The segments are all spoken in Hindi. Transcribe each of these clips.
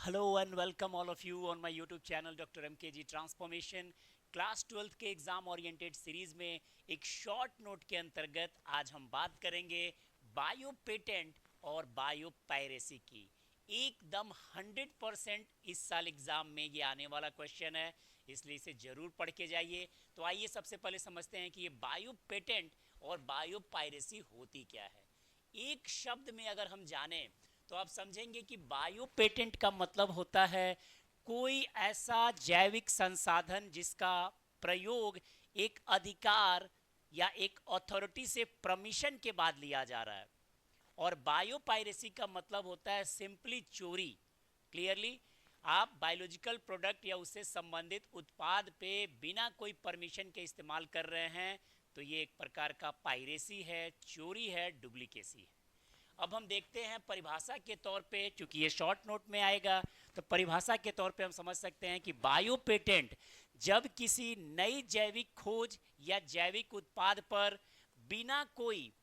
Hello and welcome all of you on my YouTube channel Dr. MKG Transformation। Class 12th के एग्ज़ाम ओरिएंटेड सीरीज़ में एक शॉर्ट नोट के अंतर्गत आज हम बात करेंगे बायो पेटेंट और बायो पायरेसी की। एकदम 100% इस साल एग्ज़ाम में ये आने वाला क्वेश्चन है, इसलिए इसे ज़रूर पढ़ के जाइए। तो आइए सबसे पहले समझते हैं कि ये बायो पेटेंट और बायो पायरेसी होती क्या है। एक शब्द में अगर हम जानें तो आप समझेंगे कि बायो पेटेंट का मतलब होता है कोई ऐसा जैविक संसाधन जिसका प्रयोग एक अधिकार या एक अथॉरिटी से परमिशन के बाद लिया जा रहा है। और बायो पायरेसी का मतलब होता है सिंपली चोरी। क्लियरली, आप बायोलॉजिकल प्रोडक्ट या उससे संबंधित उत्पाद पे बिना कोई परमिशन के इस्तेमाल कर रहे हैं तो ये एक प्रकार का पायरेसी है, चोरी है, डुप्लीकेसी है। अब हम देखते हैं परिभाषा के तौर पे, चूंकि ये शॉर्ट नोट में आएगा तो परिभाषा के तौर पे हम समझ सकते हैं कि बायो पेटेंट जब किसी नई जैविक खोज या जैविक उत्पाद पर बिना कोई,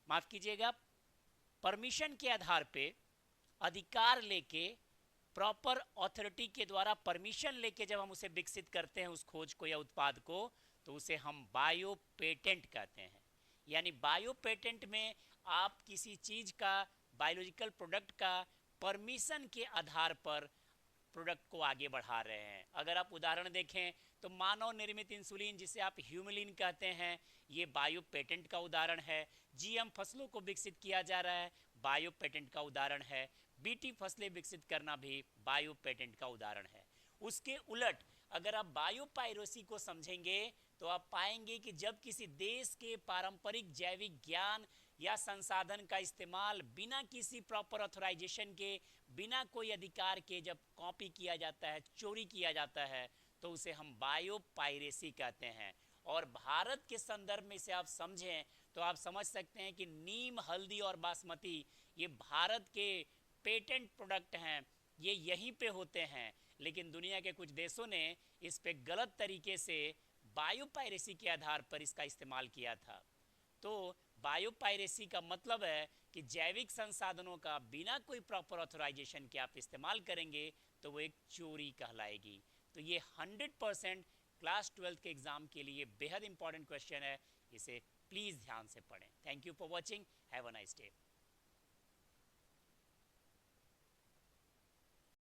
माफ कीजिएगा, परमिशन के आधार पे अधिकार लेके, प्रॉपर अथॉरिटी के द्वारा परमिशन लेके जब हम उसे विकसित करते हैं उस खोज को या उत्पाद को, तो उसे हम बायो पेटेंट कहते हैं। यानी बायो पेटेंट में आप किसी चीज का, बायोलॉजिकल प्रोडक्ट का परमिशन के आधार पर प्रोडक्ट को आगे बढ़ा रहे हैं। अगर आप उदाहरण देखें तो मानव निर्मित इंसुलिन, जिसे आप ह्यूमलिन कहते हैं, ये बायो पेटेंट का उदाहरण है। जीएम फसलों को विकसित किया जा रहा है, बायो पेटेंट का उदाहरण है। बीटी फसलें विकसित करना भी बायो पेटेंट का उदाहरण है। उसके उलट अगर आप बायो पायरेसी को समझेंगे तो आप पाएंगे कि जब किसी देश के पारंपरिक जैविक ज्ञान या संसाधन का इस्तेमाल बिना किसी प्रॉपर ऑथराइजेशन के, बिना कोई अधिकार के जब कॉपी किया जाता है, चोरी किया जाता है, तो उसे हम बायो पायरेसी कहते हैं। और भारत के संदर्भ में इसे आप समझें तो आप समझ सकते हैं कि नीम, हल्दी और बासमती ये भारत के पेटेंट प्रोडक्ट हैं, ये यहीं पे होते हैं। लेकिन दुनिया के कुछ देशों ने इस पे गलत तरीके से बायो पायरेसी के आधार पर इसका इस्तेमाल किया था। तो बायो पायरेसी का मतलब है कि जैविक संसाधनों का बिना कोई प्रॉपर ऑथराइजेशन के आप इस्तेमाल करेंगे तो वो एक चोरी कहलाएगी। तो ये 100% क्लास 12th के एग्जाम के लिए बेहद इंपॉर्टेंट क्वेश्चन है, इसे प्लीज़ ध्यान से पढ़ें। Thank you for watching, have a nice day.